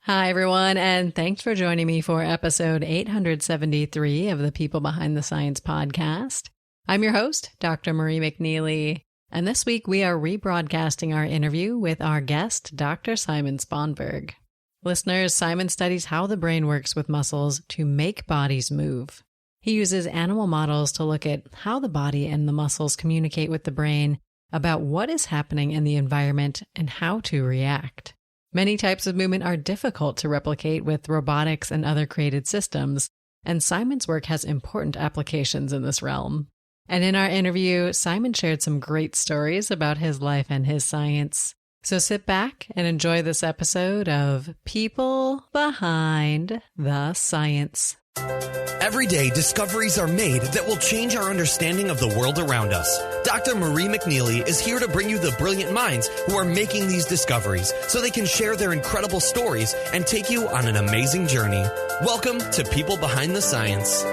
Hi, everyone, and thanks for joining me for episode 873 of the People Behind the Science podcast. I'm your host, Dr. Marie McNeely, and this week we are rebroadcasting our interview with our guest, Dr. Simon Sponberg. Listeners, Simon studies how the brain works with muscles to make bodies move. He uses animal models to look at how the body and the muscles communicate with the brain about what is happening in the environment and how to react. Many types of movement are difficult to replicate with robotics and other created systems, and Simon's work has important applications in this realm. And in our interview, Simon shared some great stories about his life and his science. So sit back and enjoy this episode of People Behind the Science. Every day, discoveries are made that will change our understanding of the world around us. Dr. Marie McNeely is here to bring you the brilliant minds who are making these discoveries so they can share their incredible stories and take you on an amazing journey. Welcome to People Behind the Science.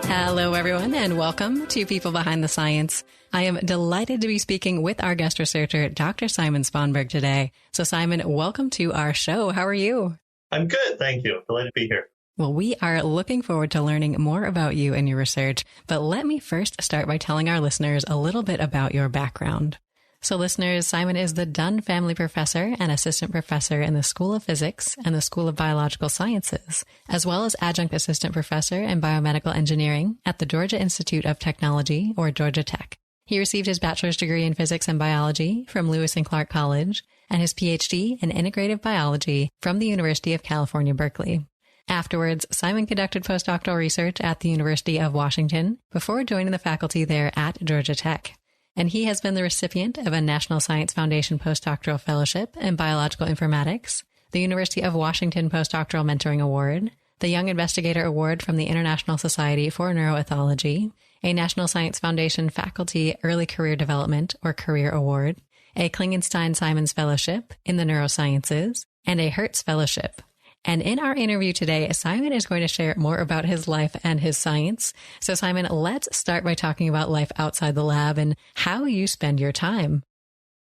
Hello, everyone, and welcome to People Behind the Science. I am delighted to be speaking with our guest researcher, Dr. Simon Sponberg, today. So, Simon, welcome to our show. How are you? I'm good, thank you. Delighted to be here. Well, we are looking forward to learning more about you and your research, but let me first start by telling our listeners a little bit about your background. So, listeners, Simon is the Dunn Family Professor and Assistant Professor in the School of Physics and the School of Biological Sciences, as well as Adjunct Assistant Professor in Biomedical Engineering at the Georgia Institute of Technology, or Georgia Tech. He received his bachelor's degree in physics and biology from Lewis and Clark College and his Ph.D. in integrative biology from the University of California, Berkeley. Afterwards, Simon conducted postdoctoral research at the University of Washington before joining the faculty there at Georgia Tech. And he has been the recipient of a National Science Foundation Postdoctoral Fellowship in Biological Informatics, the University of Washington Postdoctoral Mentoring Award, the Young Investigator Award from the International Society for Neuroethology, a National Science Foundation Faculty Early Career Development or Career Award, a Klingenstein-Simons Fellowship in the Neurosciences, and a Hertz Fellowship. And in our interview today, Simon is going to share more about his life and his science. So Simon, let's start by talking about life outside the lab and how you spend your time.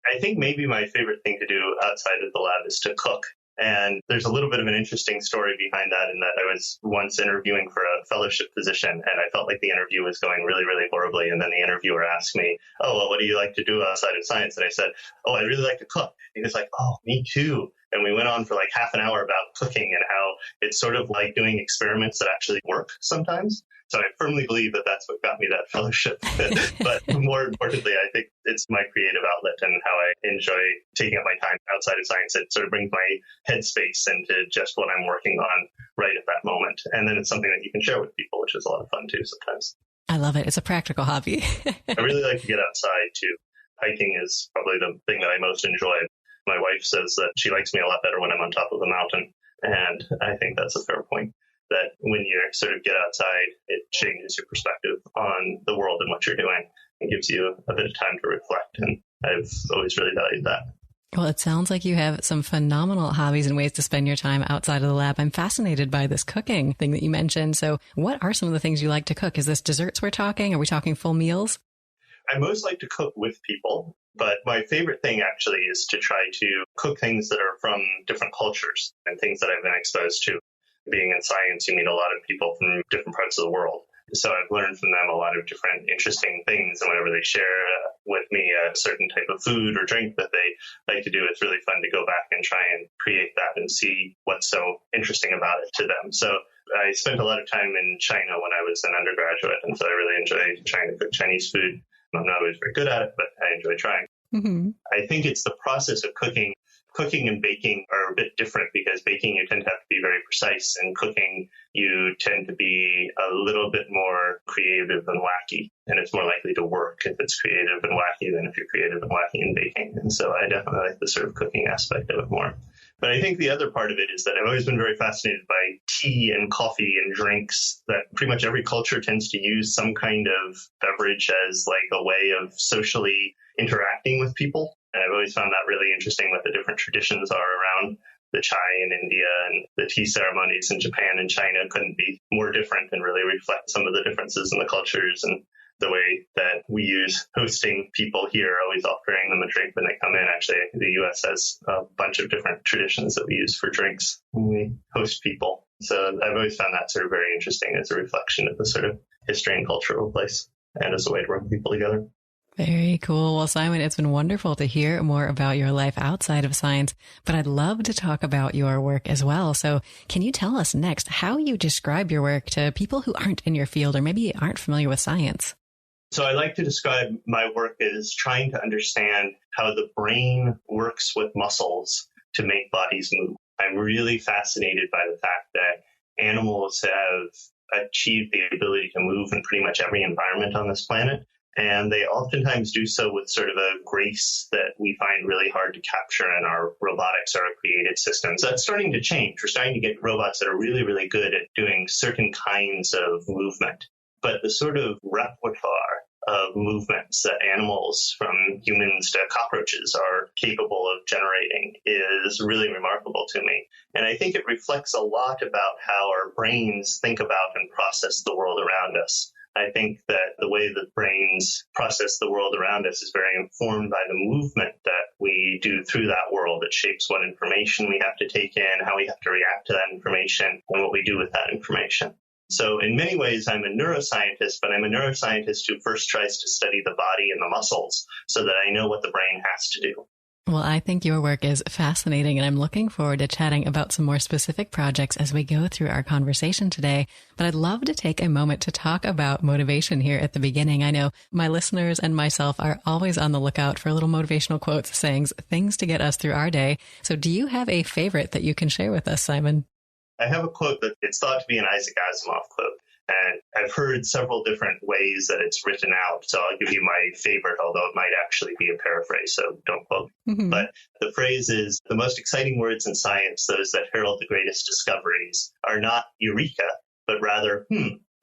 I think maybe my favorite thing to do outside of the lab is to cook. And there's a little bit of an interesting story behind that, in that I was once interviewing for a fellowship position, and I felt like the interview was going really, really horribly. And then the interviewer asked me, "Oh, well, what do you like to do outside of science?" And I said, "Oh, I really like to cook." He was like, "Oh, me too." And we went on for like half an hour about cooking and how it's sort of like doing experiments that actually work sometimes. So I firmly believe that that's what got me that fellowship. But more importantly, I think it's my creative outlet and how I enjoy taking up my time outside of science. It sort of brings my headspace into just what I'm working on right at that moment. And then it's something that you can share with people, which is a lot of fun too sometimes. I love it. It's a practical hobby. I really like to get outside too. Hiking is probably the thing that I most enjoy. My wife says that she likes me a lot better when I'm on top of a mountain. And I think that's a fair point. That when you sort of get outside, it changes your perspective on the world and what you're doing. It gives you a bit of time to reflect. And I've always really valued that. Well, it sounds like you have some phenomenal hobbies and ways to spend your time outside of the lab. I'm fascinated by this cooking thing that you mentioned. So what are some of the things you like to cook? Is this desserts we're talking? Are we talking full meals? I most like to cook with people. But my favorite thing actually is to try to cook things that are from different cultures and things that I've been exposed to. Being in science, you meet a lot of people from different parts of the world. So I've learned from them a lot of different interesting things. And whenever they share with me a certain type of food or drink that they like to do, it's really fun to go back and try and create that and see what's so interesting about it to them. So I spent a lot of time in China when I was an undergraduate. And so I really enjoy trying to cook Chinese food. I'm not always very good at it, but I enjoy trying. Mm-hmm. I think it's the process of cooking. Cooking and baking are a bit different because baking, you tend to have to be very precise, and cooking, you tend to be a little bit more creative and wacky, and it's more likely to work if it's creative and wacky than if you're creative and wacky in baking. And so I definitely like the sort of cooking aspect of it more. But I think the other part of it is that I've always been very fascinated by tea and coffee and drinks, that pretty much every culture tends to use some kind of beverage as like a way of socially interacting with people. And I've always found that really interesting, what the different traditions are around the chai in India, and the tea ceremonies in Japan and China couldn't be more different and really reflect some of the differences in the cultures. And the way that we use hosting people here, always offering them a drink when they come in. Actually, the U.S. has a bunch of different traditions that we use for drinks when we host people. So I've always found that sort of very interesting as a reflection of the sort of history and culture of a place and as a way to bring people together. Very cool. Well, Simon, it's been wonderful to hear more about your life outside of science, but I'd love to talk about your work as well. So can you tell us next how you describe your work to people who aren't in your field or maybe aren't familiar with science? So I like to describe my work as trying to understand how the brain works with muscles to make bodies move. I'm really fascinated by the fact that animals have achieved the ability to move in pretty much every environment on this planet. And they oftentimes do so with sort of a grace that we find really hard to capture in our robotics or our created systems. That's starting to change. We're starting to get robots that are really, really good at doing certain kinds of movement. But the sort of repertoire of movements that animals, from humans to cockroaches, are capable of generating is really remarkable to me. And I think it reflects a lot about how our brains think about and process the world around us. I think that the way that brains process the world around us is very informed by the movement that we do through that world. It shapes what information we have to take in, how we have to react to that information, and what we do with that information. So in many ways, I'm a neuroscientist, but I'm a neuroscientist who first tries to study the body and the muscles so that I know what the brain has to do. Well, I think your work is fascinating, and I'm looking forward to chatting about some more specific projects as we go through our conversation today. But I'd love to take a moment to talk about motivation here at the beginning. I know my listeners and myself are always on the lookout for little motivational quotes, sayings, things to get us through our day. So do you have a favorite that you can share with us, Simon? I have a quote that it's thought to be an Isaac Asimov quote. And I've heard several different ways that it's written out. So I'll give you my favorite, although it might actually be a paraphrase, so don't quote. Mm-hmm. But the phrase is, the most exciting words in science, those that herald the greatest discoveries, are not eureka, but rather,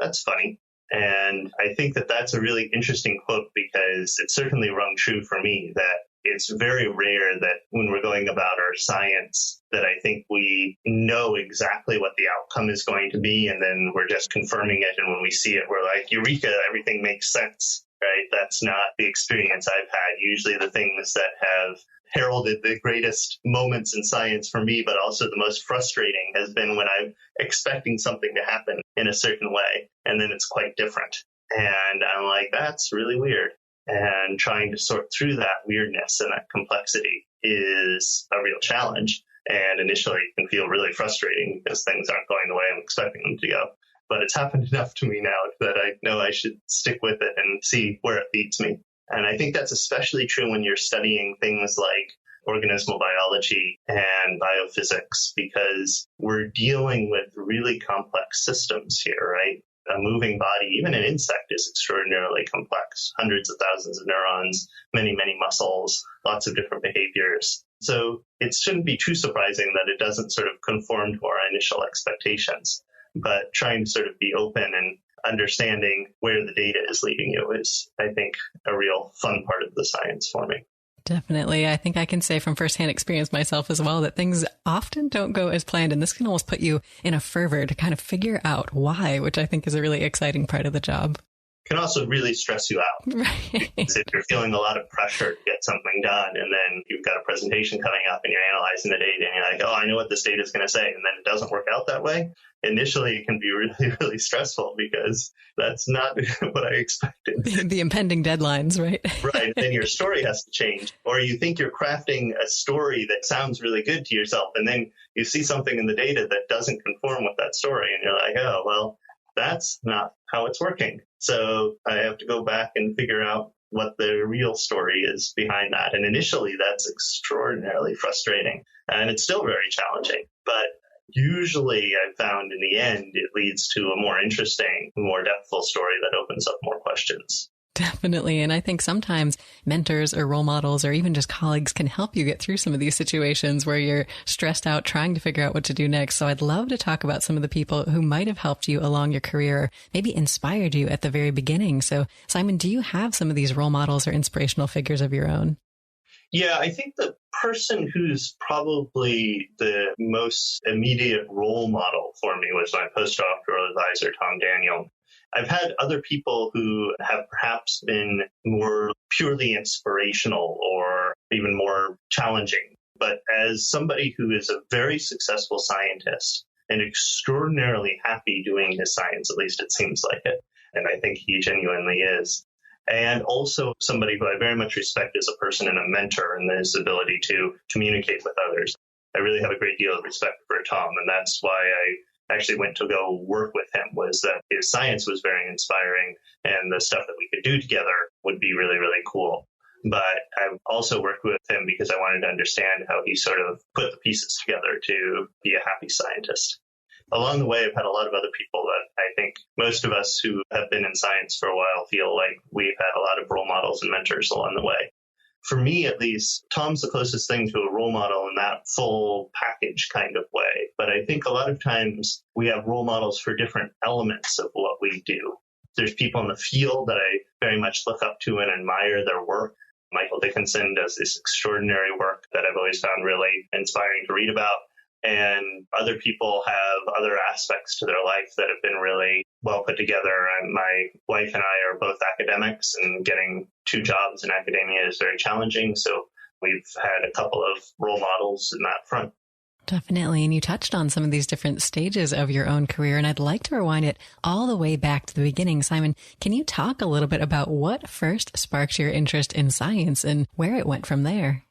that's funny. And I think that that's a really interesting quote because it certainly rung true for me that it's very rare that when we're going about our science that I think we know exactly what the outcome is going to be, and then we're just confirming it. And when we see it, we're like, eureka, everything makes sense, right? That's not the experience I've had. Usually the things that have heralded the greatest moments in science for me, but also the most frustrating, has been when I'm expecting something to happen in a certain way, and then it's quite different. And I'm like, that's really weird. And trying to sort through that weirdness and that complexity is a real challenge. And initially it can feel really frustrating because things aren't going the way I'm expecting them to go. But it's happened enough to me now that I know I should stick with it and see where it leads me. And I think that's especially true when you're studying things like organismal biology and biophysics, because we're dealing with really complex systems here, right? A moving body, even an insect, is extraordinarily complex. Hundreds of thousands of neurons, many, many muscles, lots of different behaviors. So it shouldn't be too surprising that it doesn't sort of conform to our initial expectations. But trying to sort of be open and understanding where the data is leading you is, I think, a real fun part of the science for me. Definitely. I think I can say from firsthand experience myself as well that things often don't go as planned. And this can almost put you in a fervor to kind of figure out why, which I think is a really exciting part of the job. Can also really stress you out. Right. If you're feeling a lot of pressure to get something done, and then you've got a presentation coming up and you're analyzing the data and you're like, oh, I know what this data is going to say, and then it doesn't work out that way. Initially, it can be really, really stressful because that's not what I expected. The impending deadlines, right? Right. Then your story has to change. Or you think you're crafting a story that sounds really good to yourself, and then you see something in the data that doesn't conform with that story, and you're like, oh, well, that's not how it's working. So I have to go back and figure out what the real story is behind that. And initially, that's extraordinarily frustrating. And it's still very challenging. But usually I've found in the end, it leads to a more interesting, more depthful story that opens up more questions. Definitely. And I think sometimes mentors or role models or even just colleagues can help you get through some of these situations where you're stressed out trying to figure out what to do next. So I'd love to talk about some of the people who might have helped you along your career, or maybe inspired you at the very beginning. So Simon, do you have some of these role models or inspirational figures of your own? Yeah, I think the person who's probably the most immediate role model for me was my postdoctoral advisor, Tom Daniel. I've had other people who have perhaps been more purely inspirational or even more challenging. But as somebody who is a very successful scientist and extraordinarily happy doing his science, at least it seems like it, and I think he genuinely is, and also somebody who I very much respect as a person and a mentor and his ability to communicate with others, I really have a great deal of respect for Tom, and that's why I actually went to go work with him, was that his science was very inspiring and the stuff that we could do together would be really, really cool. But I also worked with him because I wanted to understand how he sort of put the pieces together to be a happy scientist. Along the way, I've had a lot of other people that I think most of us who have been in science for a while feel like we've had a lot of role models and mentors along the way. For me, at least, Tom's the closest thing to a role model in that full package kind of way. But I think a lot of times we have role models for different elements of what we do. There's people in the field that I very much look up to and admire their work. Michael Dickinson does this extraordinary work that I've always found really inspiring to read about. And other people have other aspects to their life that have been really well put together. And my wife and I are both academics, and getting 2 jobs in academia is very challenging. So we've had a couple of role models in that front. Definitely. And you touched on some of these different stages of your own career, and I'd like to rewind it all the way back to the beginning. Simon, can you talk a little bit about what first sparked your interest in science and where it went from there?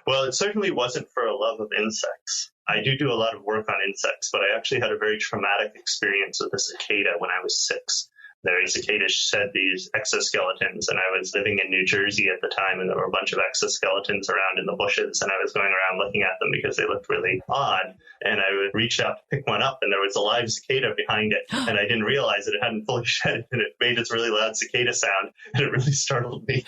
Well, it certainly wasn't for a love of insects. I do a lot of work on insects, but I actually had a very traumatic experience with a cicada when I was 6. The cicada shed these exoskeletons, and I was living in New Jersey at the time, and there were a bunch of exoskeletons around in the bushes, and I was going around looking at them because they looked really odd, and I reached out to pick one up, and there was a live cicada behind it, and I didn't realize that it hadn't fully shed, and it made this really loud cicada sound, and it really startled me.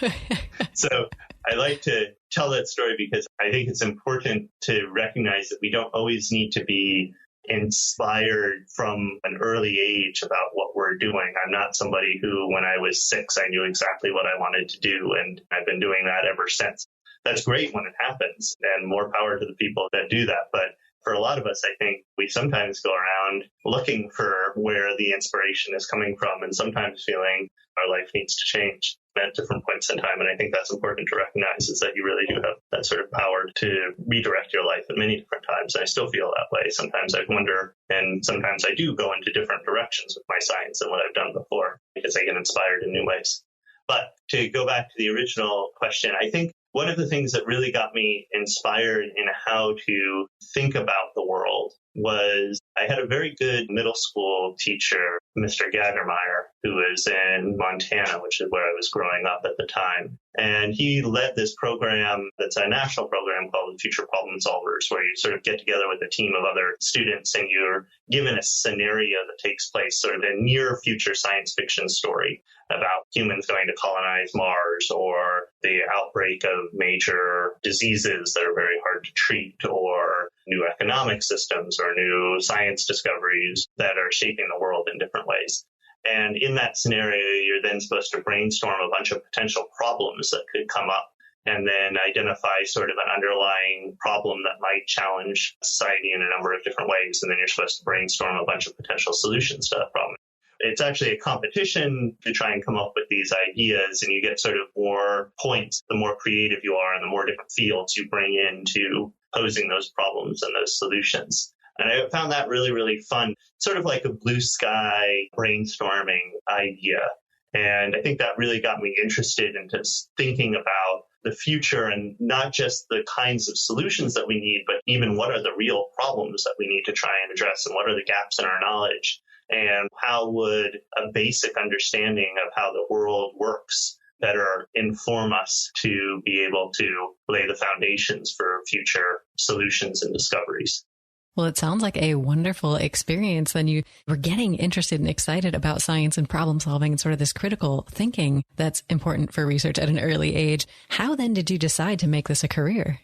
So I like to tell that story because I think it's important to recognize that we don't always need to be inspired from an early age about what we're doing. I'm not somebody who, when I was 6, I knew exactly what I wanted to do, and I've been doing that ever since. That's great when it happens, and more power to the people that do that. But for a lot of us, I think we sometimes go around looking for where the inspiration is coming from, and sometimes feeling our life needs to change at different points in time. And I think that's important to recognize, is that you really do have that sort of power to redirect your life at many different times. And I still feel that way. Sometimes I wonder, and sometimes I do go into different directions with my science than what I've done before, because I get inspired in new ways. But to go back to the original question, I think one of the things that really got me inspired in how to think about the world was I had a very good middle school teacher, Mr. Gagermeyer, who was in Montana, which is where I was growing up at the time. And he led this program that's a national program called Future Problem Solvers, where you sort of get together with a team of other students and you're given a scenario that takes place, sort of a near future science fiction story about humans going to colonize Mars, or the outbreak of major diseases that are very hard to treat, or new economic systems or new science discoveries that are shaping the world in different ways. And in that scenario, you're then supposed to brainstorm a bunch of potential problems that could come up, and then identify sort of an underlying problem that might challenge society in a number of different ways. And then you're supposed to brainstorm a bunch of potential solutions to that problem. It's actually a competition to try and come up with these ideas, and you get sort of more points the more creative you are and the more different fields you bring into posing those problems and those solutions. And I found that really, really fun, sort of like a blue sky brainstorming idea. And I think that really got me interested in just thinking about the future, and not just the kinds of solutions that we need, but even what are the real problems that we need to try and address, and what are the gaps in our knowledge, and how would a basic understanding of how the world works better inform us to be able to lay the foundations for future solutions and discoveries. Well, it sounds like a wonderful experience. Then you were getting interested and excited about science and problem solving and sort of this critical thinking that's important for research at an early age. How then did you decide to make this a career?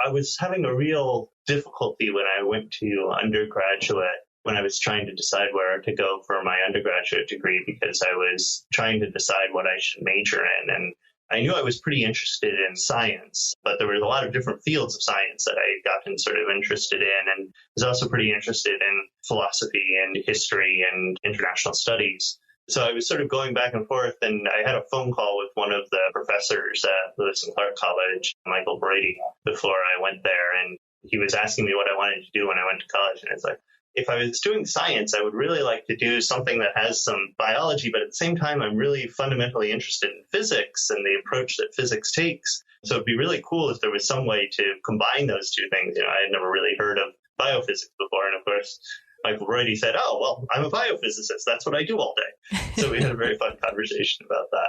I was having a real difficulty when I went to undergraduate, when I was trying to decide where to go for my undergraduate degree, because I was trying to decide what I should major in. And I knew I was pretty interested in science, but there were a lot of different fields of science that I had gotten sort of interested in, and was also pretty interested in philosophy and history and international studies. So I was sort of going back and forth, and I had a phone call with one of the professors at Lewis and Clark College, Michael Brady, before I went there. And he was asking me what I wanted to do when I went to college. And it's like, if I was doing science, I would really like to do something that has some biology, but at the same time, I'm really fundamentally interested in physics and the approach that physics takes. So it'd be really cool if there was some way to combine those two things. I had never really heard of biophysics before. And of course, Michael Brady said, oh, well, I'm a biophysicist. That's what I do all day. So we had a very fun conversation about that.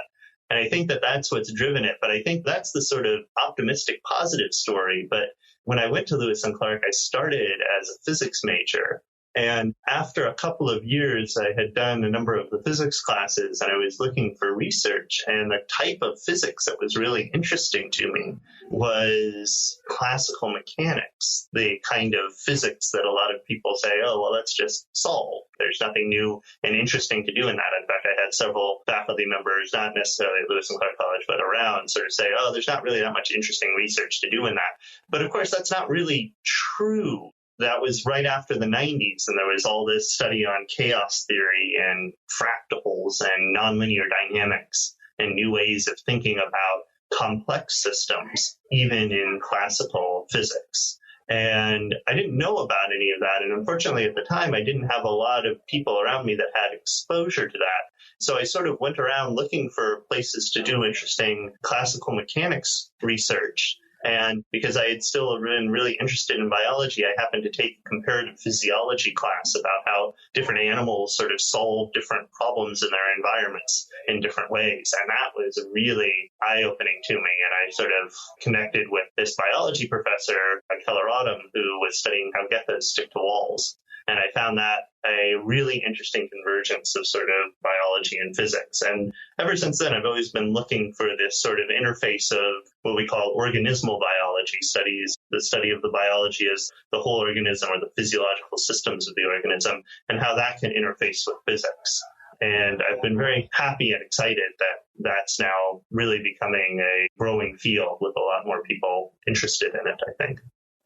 And I think that that's what's driven it. But I think that's the sort of optimistic, positive story. But when I went to Lewis and Clark, I started as a physics major. And after a couple of years, I had done a number of the physics classes, and I was looking for research. And the type of physics that was really interesting to me was classical mechanics, the kind of physics that a lot of people say, oh, well, let's just solve. There's nothing new and interesting to do in that. In fact, I had several faculty members, not necessarily at Lewis and Clark College, but around, sort of say, oh, there's not really that much interesting research to do in that. But of course, that's not really true. That was right after the 90s, and there was all this study on chaos theory and fractals and nonlinear dynamics and new ways of thinking about complex systems, even in classical physics. And I didn't know about any of that. And unfortunately, at the time, I didn't have a lot of people around me that had exposure to that. So I sort of went around looking for places to do interesting classical mechanics research. And because I had still been really interested in biology, I happened to take a comparative physiology class about how different animals sort of solve different problems in their environments in different ways. And that was really eye-opening to me. And I sort of connected with this biology professor at Keller Autumn who was studying how geckos stick to walls. And I found that a really interesting convergence of sort of biology and physics. And ever since then, I've always been looking for this sort of interface of what we call organismal biology studies, the study of the biology as the whole organism or the physiological systems of the organism, and how that can interface with physics. And I've been very happy and excited that that's now really becoming a growing field with a lot more people interested in it, I think.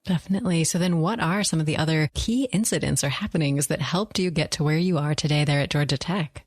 Definitely. So then what are some of the other key incidents or happenings that helped you get to where you are today there at Georgia Tech?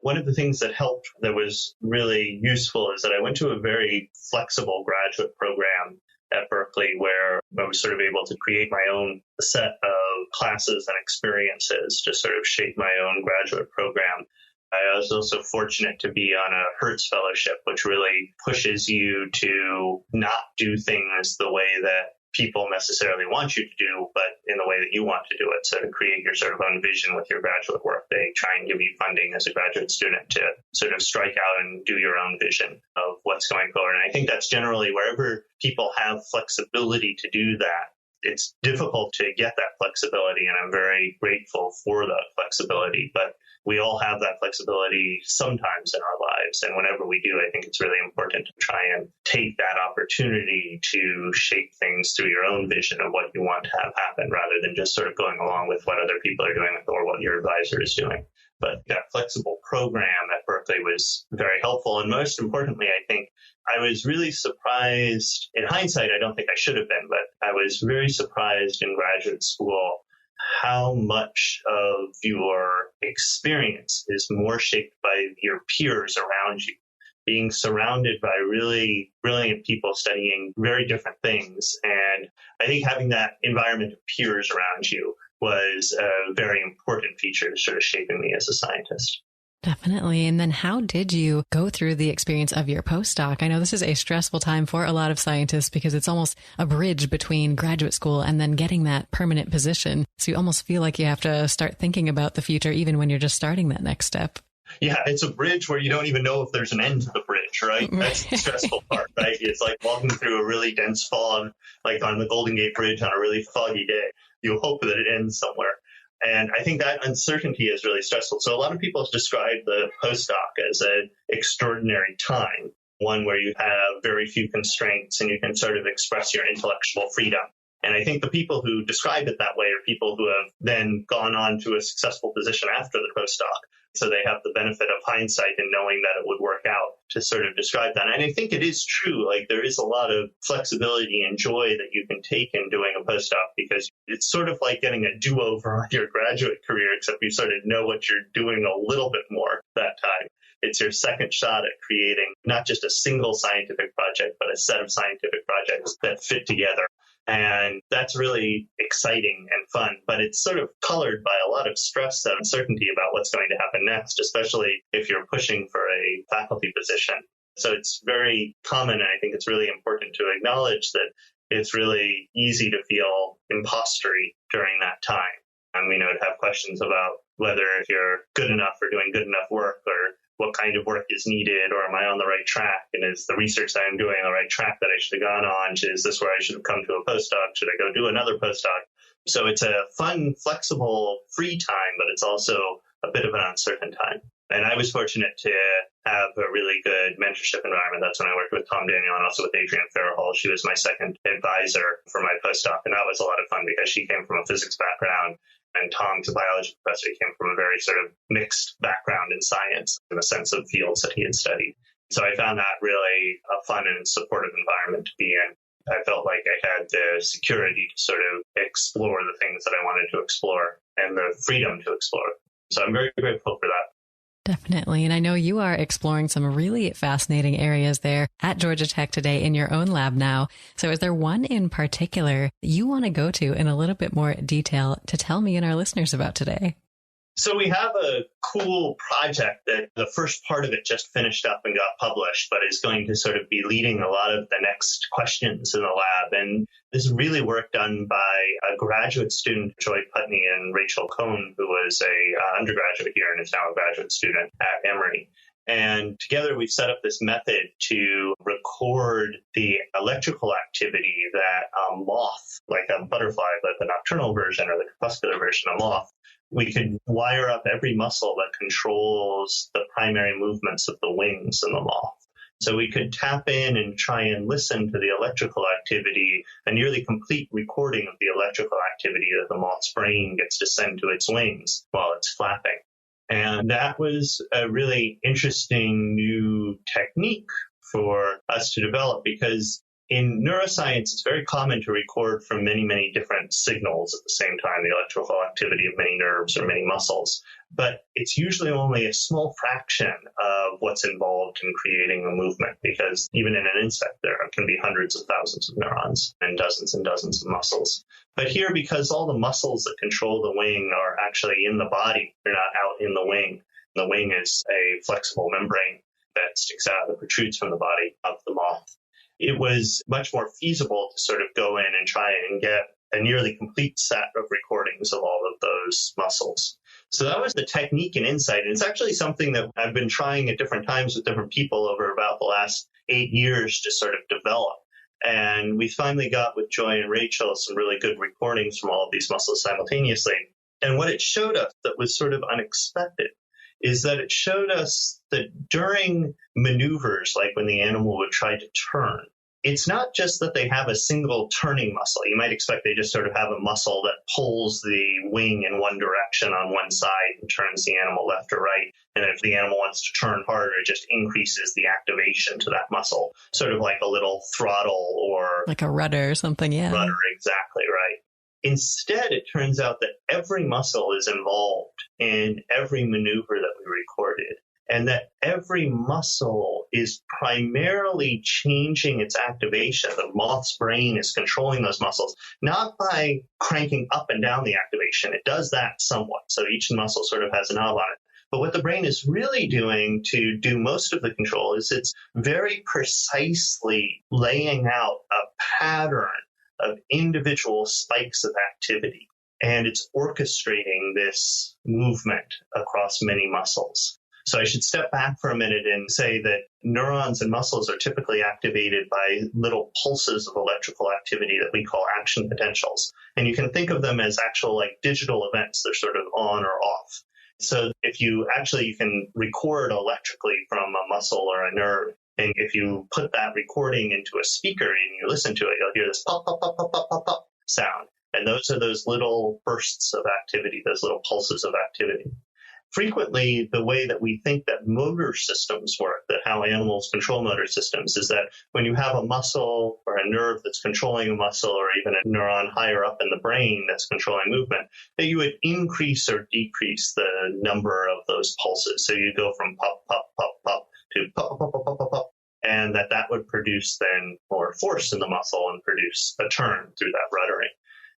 One of the things that helped that was really useful is that I went to a very flexible graduate program at Berkeley where I was sort of able to create my own set of classes and experiences to sort of shape my own graduate program. I was also fortunate to be on a Hertz Fellowship, which really pushes you to not do things the way that people necessarily want you to do, but in the way that you want to do it. So to create your sort of own vision with your graduate work, they try and give you funding as a graduate student to sort of strike out and do your own vision of what's going forward. And I think that's generally wherever people have flexibility to do that, it's difficult to get that flexibility. And I'm very grateful for that flexibility. But we all have that flexibility sometimes in our lives. And whenever we do, I think it's really important to try and take that opportunity to shape things through your own vision of what you want to have happen rather than just sort of going along with what other people are doing or what your advisor is doing. But that flexible program at Berkeley was very helpful. And most importantly, I think I was really surprised. In hindsight, I don't think I should have been, but I was very surprised in graduate school how much of your experience is more shaped by your peers around you. Being surrounded by really brilliant people studying very different things. And I think having that environment of peers around you was a very important feature to sort of shaping me as a scientist. Definitely. And then how did you go through the experience of your postdoc? I know this is a stressful time for a lot of scientists because it's almost a bridge between graduate school and then getting that permanent position. So you almost feel like you have to start thinking about the future even when you're just starting that next step. Yeah, it's a bridge where you don't even know if there's an end to the bridge, right? That's the stressful part, right? It's like walking through a really dense fog, like on the Golden Gate Bridge on a really foggy day. You hope that it ends somewhere. And I think that uncertainty is really stressful. So a lot of people describe the postdoc as an extraordinary time, one where you have very few constraints and you can sort of express your intellectual freedom. And I think the people who describe it that way are people who have then gone on to a successful position after the postdoc. So they have the benefit of hindsight and knowing that it would work out to sort of describe that. And I think it is true. Like, there is a lot of flexibility and joy that you can take in doing a postdoc, because it's sort of like getting a do-over on your graduate career, except you sort of know what you're doing a little bit more that time. It's your second shot at creating not just a single scientific project, but a set of scientific projects that fit together. And that's really exciting and fun, but it's sort of colored by a lot of stress and uncertainty about what's going to happen next, especially if you're pushing for a faculty position. So it's very common, and I think it's really important to acknowledge that it's really easy to feel impostery during that time. And we know to have questions about whether you're good enough or doing good enough work, or what kind of work is needed, or am I on the right track? And is the research that I'm doing on the right track that I should have gone on? Is this where I should have come to a postdoc? Should I go do another postdoc? So it's a fun, flexible, free time, but it's also a bit of an uncertain time. And I was fortunate to have a really good mentorship environment. That's when I worked with Tom Daniel and also with Adrienne Farrell. She was my second advisor for my postdoc. And that was a lot of fun because she came from a physics background, and Tom's a biology professor. He came from a very sort of mixed background in science in the sense of fields that he had studied. So I found that really a fun and supportive environment to be in. I felt like I had the security to sort of explore the things that I wanted to explore and the freedom to explore. So I'm very grateful for that. Definitely. And I know you are exploring some really fascinating areas there at Georgia Tech today in your own lab now. So is there one in particular you want to go to in a little bit more detail to tell me and our listeners about today? So we have a cool project that the first part of it just finished up and got published, but is going to sort of be leading a lot of the next questions in the lab. And this is really work done by a graduate student, Joy Putney and Rachel Cohn, who was a undergraduate here and is now a graduate student at Emory. And together we've set up this method to record the electrical activity that a moth, like a butterfly, like the nocturnal version or the crepuscular version of moth, we could wire up every muscle that controls the primary movements of the wings in the moth. So we could tap in and try and listen to the electrical activity, a nearly complete recording of the electrical activity that the moth's brain gets to send to its wings while it's flapping. And that was a really interesting new technique for us to develop, because in neuroscience, it's very common to record from many, many different signals at the same time, the electrical activity of many nerves or many muscles. But it's usually only a small fraction of what's involved in creating a movement, because even in an insect, there can be hundreds of thousands of neurons and dozens of muscles. But here, because all the muscles that control the wing are actually in the body, they're not out in the wing. The wing is a flexible membrane that sticks out, that protrudes from the body of the moth. It was much more feasible to sort of go in and try and get a nearly complete set of recordings of all of those muscles. So that was the technique and insight. And it's actually something that I've been trying at different times with different people over about the last 8 years to sort of develop. And we finally got with Joy and Rachel some really good recordings from all of these muscles simultaneously. And what it showed us that was sort of unexpected is that it showed us that during maneuvers, like when the animal would try to turn, it's not just that they have a single turning muscle. You might expect they just sort of have a muscle that pulls the wing in one direction on one side and turns the animal left or right. And if the animal wants to turn harder, it just increases the activation to that muscle, sort of like a little throttle or like a rudder or something. Yeah. Rudder, exactly right. Instead, it turns out that every muscle is involved in every maneuver that we recorded, and that every muscle is primarily changing its activation. The moth's brain is controlling those muscles, not by cranking up and down the activation. It does that somewhat, so each muscle sort of has a knob on it. But what the brain is really doing to do most of the control is it's very precisely laying out a pattern of individual spikes of activity. And it's orchestrating this movement across many muscles. So I should step back for a minute and say that neurons and muscles are typically activated by little pulses of electrical activity that we call action potentials. And you can think of them as actual like digital events. They're sort of on or off. So if you can record electrically from a muscle or a nerve. And if you put that recording into a speaker and you listen to it, you'll hear this pop, pop, pop, pop, pop, pop, pop sound. And those are those little bursts of activity, those little pulses of activity. frequently the way that we think that motor systems work, that how animals control motor systems, is that when you have a muscle or a nerve that's controlling a muscle, or even a neuron higher up in the brain that's controlling movement, that you would increase or decrease the number of those pulses. So you go from pop, pop, pop, pop to pop, pop, pop, pop, pop, pop, and that would produce then more force in the muscle and produce a turn through that ruddering.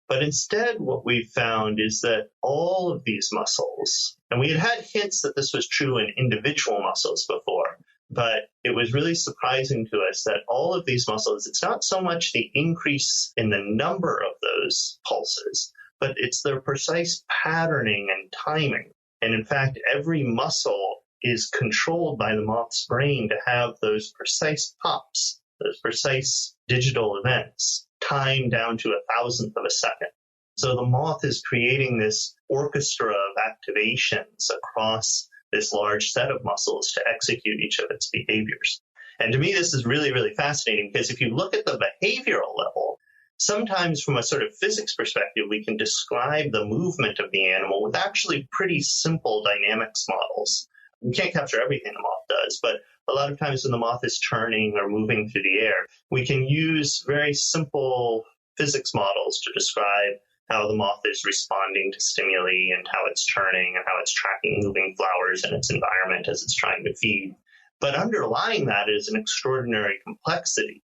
But instead, what we found is that all of these muscles, and we had hints that this was true in individual muscles before, but it was really surprising to us that all of these muscles, it's not so much the increase in the number of those pulses, but it's their precise patterning and timing. And in fact, every muscle is controlled by the moth's brain to have those precise pops, those precise digital events, time down to 1,000th of a second. So the moth is creating this orchestra of activations across this large set of muscles to execute each of its behaviors. And to me, this is really, really fascinating, because if you look at the behavioral level, sometimes from a sort of physics perspective, we can describe the movement of the animal with actually pretty simple dynamics models. We can't capture everything the moth does, but a lot of times when the moth is turning or moving through the air, we can use very simple physics models to describe how the moth is responding to stimuli and how it's turning and how it's tracking moving flowers in its environment as it's trying to feed. But underlying that is an extraordinary complexity.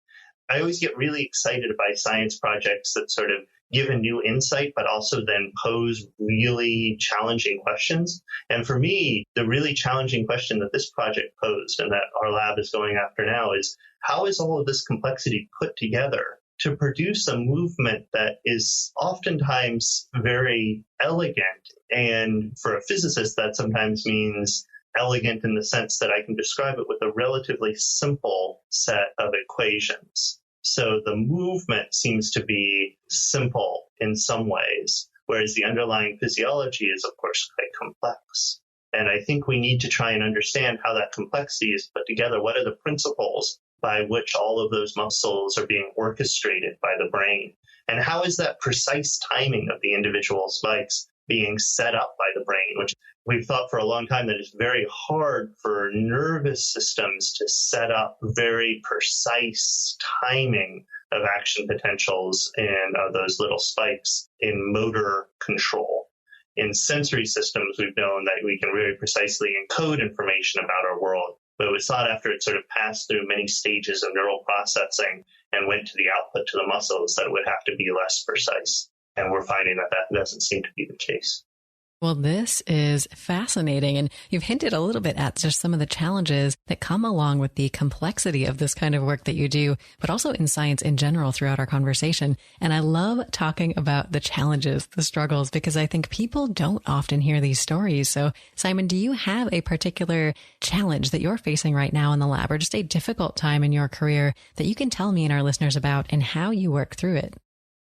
I always get really excited by science projects that sort of give a new insight, but also then pose really challenging questions. And for me, the really challenging question that this project posed and that our lab is going after now is, how is all of this complexity put together to produce a movement that is oftentimes very elegant? And for a physicist, that sometimes means elegant in the sense that I can describe it with a relatively simple set of equations. So the movement seems to be simple in some ways, whereas the underlying physiology is, of course, quite complex. And I think we need to try and understand how that complexity is put together. What are the principles by which all of those muscles are being orchestrated by the brain? And how is that precise timing of the individual spikes being set up by the brain, which we've thought for a long time that it's very hard for nervous systems to set up very precise timing of action potentials in those little spikes in motor control. In sensory systems, we've known that we can very precisely encode information about our world, but it was thought after it sort of passed through many stages of neural processing and went to the output to the muscles that it would have to be less precise. And we're finding that that doesn't seem to be the case. Well, this is fascinating. And you've hinted a little bit at just some of the challenges that come along with the complexity of this kind of work that you do, but also in science in general throughout our conversation. And I love talking about the challenges, the struggles, because I think people don't often hear these stories. So, Simon, do you have a particular challenge that you're facing right now in the lab, or just a difficult time in your career that you can tell me and our listeners about and how you work through it?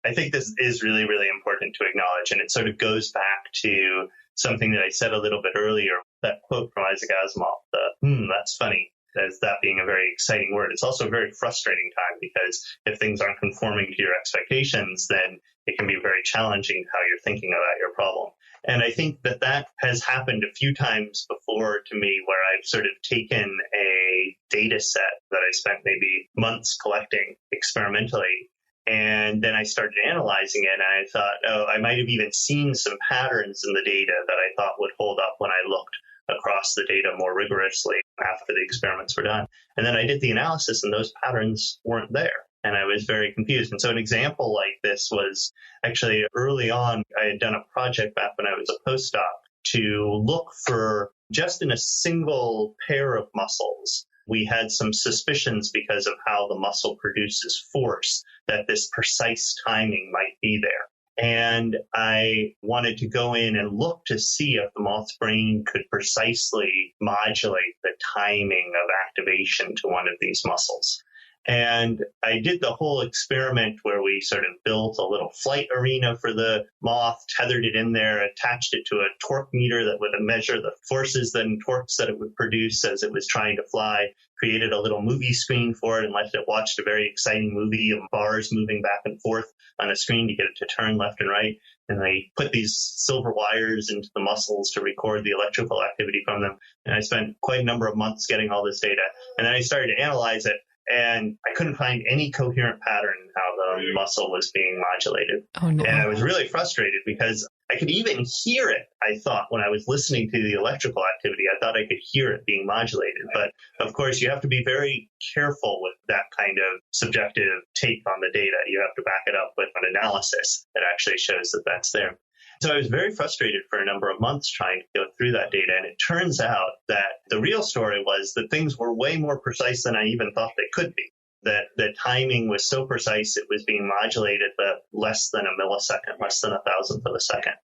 I think this is really, really important to acknowledge, and it sort of goes back to something that I said a little bit earlier, that quote from Isaac Asimov, that's funny, as that being a very exciting word. It's also a very frustrating time, because if things aren't conforming to your expectations, then it can be very challenging how you're thinking about your problem. And I think that that has happened a few times before to me, where I've sort of taken a data set that I spent maybe months collecting experimentally, and then I started analyzing it, and I thought, I might have even seen some patterns in the data that I thought would hold up when I looked across the data more rigorously after the experiments were done. And then I did the analysis, and those patterns weren't there, and I was very confused. And so an example like this was actually early on, I had done a project back when I was a postdoc to look for, just in a single pair of muscles, we had some suspicions because of how the muscle produces force, that this precise timing might be there. And I wanted to go in and look to see if the moth's brain could precisely modulate the timing of activation to one of these muscles. And I did the whole experiment where we sort of built a little flight arena for the moth, tethered it in there, attached it to a torque meter that would measure the forces and torques that it would produce as it was trying to fly, created a little movie screen for it and let it watch a very exciting movie of bars moving back and forth on a screen to get it to turn left and right. And they put these silver wires into the muscles to record the electrical activity from them. And I spent quite a number of months getting all this data. And then I started to analyze it, and I couldn't find any coherent pattern in how the muscle was being modulated. Oh, no. And I was really frustrated because I could even hear it, I thought, when I was listening to the electrical activity. I thought I could hear it being modulated. But of course, you have to be very careful with that kind of subjective take on the data. You have to back it up with an analysis that actually shows that that's there. So I was very frustrated for a number of months trying to go through that data. And it turns out that the real story was that things were way more precise than I even thought they could be. That the timing was so precise, it was being modulated at less than a millisecond, less than 1,000th of a second.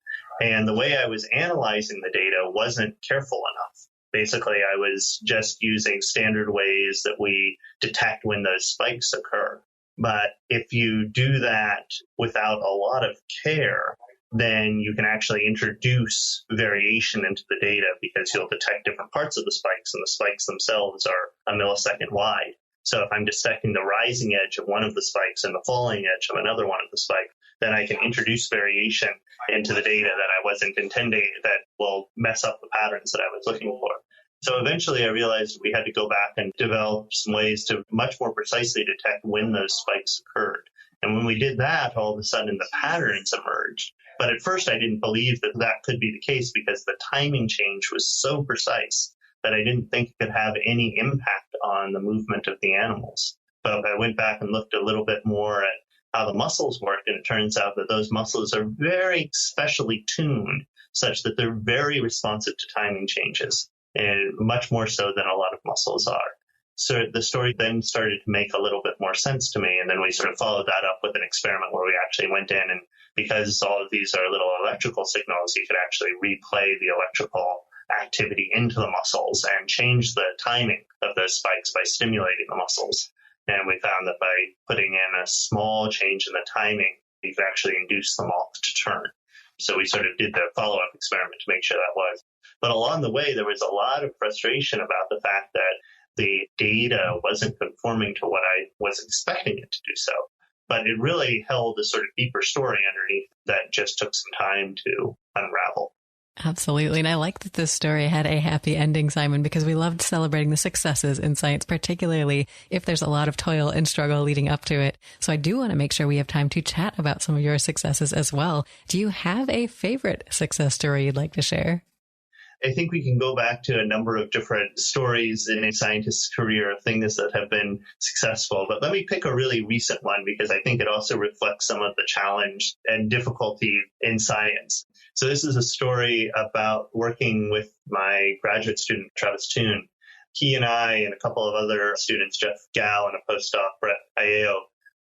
And the way I was analyzing the data wasn't careful enough. Basically, I was just using standard ways that we detect when those spikes occur. But if you do that without a lot of care, then you can actually introduce variation into the data because you'll detect different parts of the spikes, and the spikes themselves are a millisecond wide. So if I'm detecting the rising edge of one of the spikes and the falling edge of another one of the spikes, then I can introduce variation into the data that I wasn't intending that will mess up the patterns that I was looking for. So eventually I realized we had to go back and develop some ways to much more precisely detect when those spikes occurred. And when we did that, all of a sudden the patterns emerged. But at first I didn't believe that that could be the case because the timing change was so precise that I didn't think it could have any impact on the movement of the animals. But I went back and looked a little bit more at how the muscles work, and it turns out that those muscles are very specially tuned such that they're very responsive to timing changes, and much more so than a lot of muscles are. So the story then started to make a little bit more sense to me, and then we sort of followed that up with an experiment where we actually went in, and because all of these are little electrical signals, you could actually replay the electrical activity into the muscles and change the timing of those spikes by stimulating the muscles. And we found that by putting in a small change in the timing, you could actually induce the moth to turn. So we sort of did the follow-up experiment to make sure that was. But along the way, there was a lot of frustration about the fact that the data wasn't conforming to what I was expecting it to do so. But it really held a sort of deeper story underneath that just took some time to unravel. Absolutely. And I like that this story had a happy ending, Simon, because we loved celebrating the successes in science, particularly if there's a lot of toil and struggle leading up to it. So I do want to make sure we have time to chat about some of your successes as well. Do you have a favorite success story you'd like to share? I think we can go back to a number of different stories in a scientist's career of things that have been successful. But let me pick a really recent one because I think it also reflects some of the challenge and difficulty in science. So this is a story about working with my graduate student, Travis Toon. He and I and a couple of other students, Jeff Gao and a postdoc, Brett Aieo,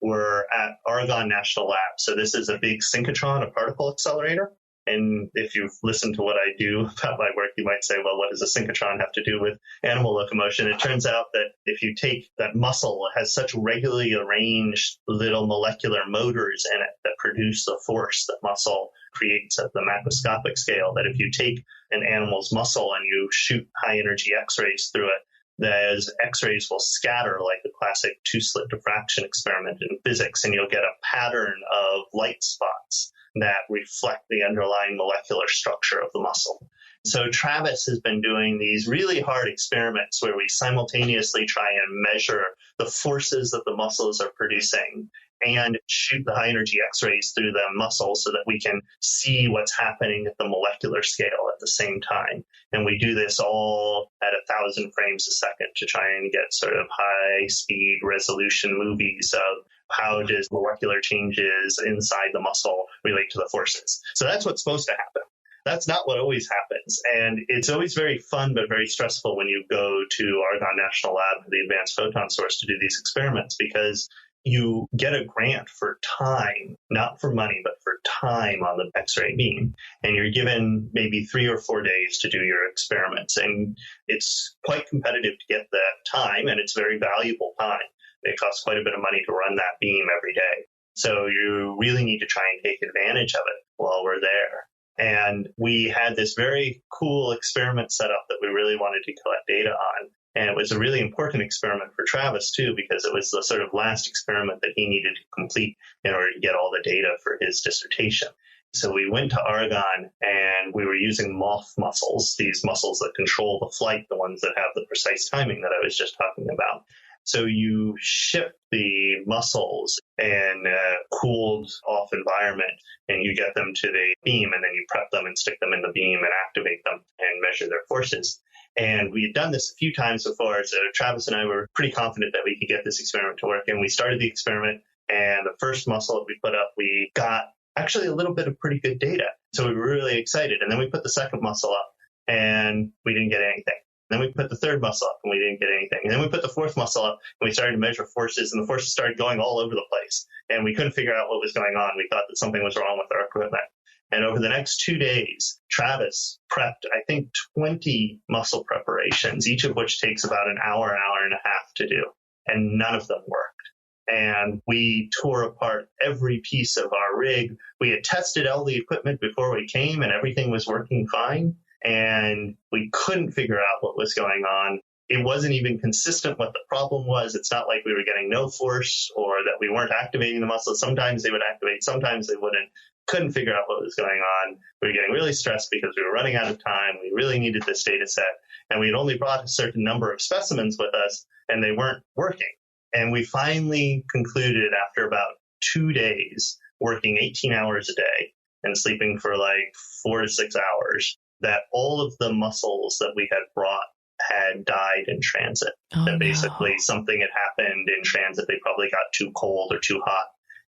were at Oregon National Lab. So this is a big synchrotron, a particle accelerator. And if you've listened to what I do about my work, you might say, well, what does a synchrotron have to do with animal locomotion? It turns out that if you take that muscle, it has such regularly arranged little molecular motors in it that produce the force that muscle creates at the macroscopic scale, that if you take an animal's muscle and you shoot high energy X-rays through it, those X-rays will scatter like the classic two-slit diffraction experiment in physics, and you'll get a pattern of light spots that reflect the underlying molecular structure of the muscle. So Travis has been doing these really hard experiments where we simultaneously try and measure the forces that the muscles are producing and shoot the high energy X-rays through the muscle so that we can see what's happening at the molecular scale at the same time. And we do this all at 1,000 frames a second to try and get sort of high speed resolution movies of how does molecular changes inside the muscle relate to the forces. So that's what's supposed to happen. That's not what always happens. And it's always very fun, but very stressful when you go to Oregon National Lab for the Advanced Photon Source to do these experiments, because you get a grant for time, not for money, but for time on the X-ray beam. And you're given maybe 3 or 4 days to do your experiments. And it's quite competitive to get that time, and it's very valuable time. It costs quite a bit of money to run that beam every day. So you really need to try and take advantage of it while we're there. And we had this very cool experiment set up that we really wanted to collect data on. And it was a really important experiment for Travis, too, because it was the sort of last experiment that he needed to complete in order to get all the data for his dissertation. So we went to Oregon and we were using moth muscles, these muscles that control the flight, the ones that have the precise timing that I was just talking about. So you ship the muscles in a cooled off environment and you get them to the beam and then you prep them and stick them in the beam and activate them and measure their forces. And we had done this a few times before, so Travis and I were pretty confident that we could get this experiment to work. And we started the experiment, and the first muscle that we put up, we got actually a little bit of pretty good data. So we were really excited. And then we put the second muscle up, and we didn't get anything. Then we put the third muscle up, and we didn't get anything. And then we put the fourth muscle up, and we started to measure forces, and the forces started going all over the place. And we couldn't figure out what was going on. We thought that something was wrong with our equipment. And over the next 2 days, Travis prepped, I think, 20 muscle preparations, each of which takes about an hour and a half to do. And none of them worked. And we tore apart every piece of our rig. We had tested all the equipment before we came, and everything was working fine. And we couldn't figure out what was going on. It wasn't even consistent what the problem was. It's not like we were getting no force or that we weren't activating the muscles. Sometimes they would activate, sometimes they wouldn't. Couldn't figure out what was going on. We were getting really stressed because we were running out of time. We really needed this data set. And we had only brought a certain number of specimens with us, and they weren't working. And we finally concluded after about 2 days, working 18 hours a day and sleeping for like 4 to 6 hours, that all of the muscles that we had brought had died in transit. That basically something had happened in transit. They probably got too cold or too hot.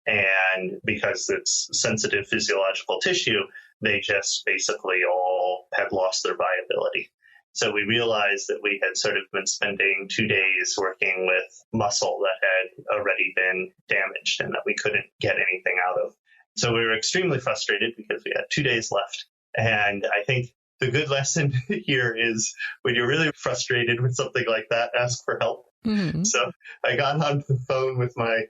And because it's sensitive physiological tissue, they just basically all had lost their viability. So we realized that we had sort of been spending 2 days working with muscle that had already been damaged and that we couldn't get anything out of. So we were extremely frustrated because we had 2 days left. And I think the good lesson here is when you're really frustrated with something like that, ask for help. Mm-hmm. So I got on the phone with my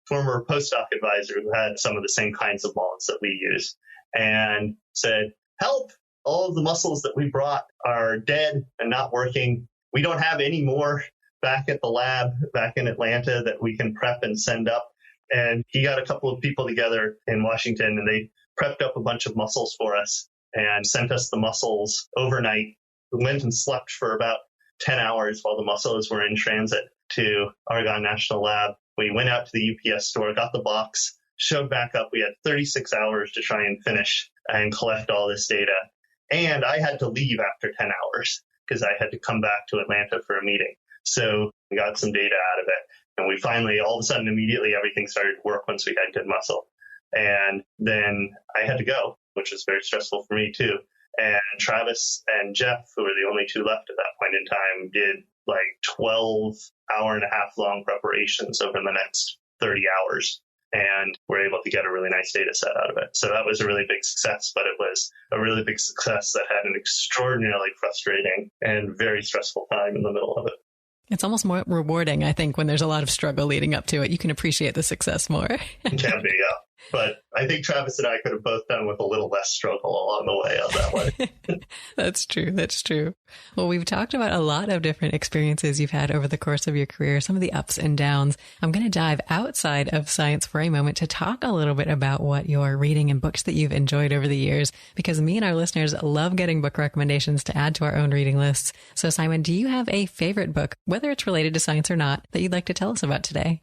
former postdoc advisor who had some of the same kinds of moths that we use and said, help, all of the muscles that we brought are dead and not working. We don't have any more back at the lab back in Atlanta that we can prep and send up. And he got a couple of people together in Washington and they prepped up a bunch of muscles for us and sent us the muscles overnight. We went and slept for about 10 hours while the muscles were in transit to Oregon National Lab. We went out to the UPS store, got the box, showed back up. We had 36 hours to try and finish and collect all this data. And I had to leave after 10 hours because I had to come back to Atlanta for a meeting. So we got some data out of it. And we finally, all of a sudden, immediately, everything started to work once we had good muscle. And then I had to go, which was very stressful for me, too. And Travis and Jeff, who were the only two left at that point in time, did like 12 hour-and-a-half long preparations over the next 30 hours. And were able to get a really nice data set out of it. So that was a really big success, but it was a really big success that had an extraordinarily frustrating and very stressful time in the middle of it. It's almost more rewarding, I think, when there's a lot of struggle leading up to it. You can appreciate the success more. It can be, yeah. But I think Travis and I could have both done with a little less struggle along the way on that one. That's true. That's true. Well, we've talked about a lot of different experiences you've had over the course of your career, some of the ups and downs. I'm going to dive outside of science for a moment to talk a little bit about what you're reading and books that you've enjoyed over the years, because me and our listeners love getting book recommendations to add to our own reading lists. So, Simon, do you have a favorite book, whether it's related to science or not, that you'd like to tell us about today?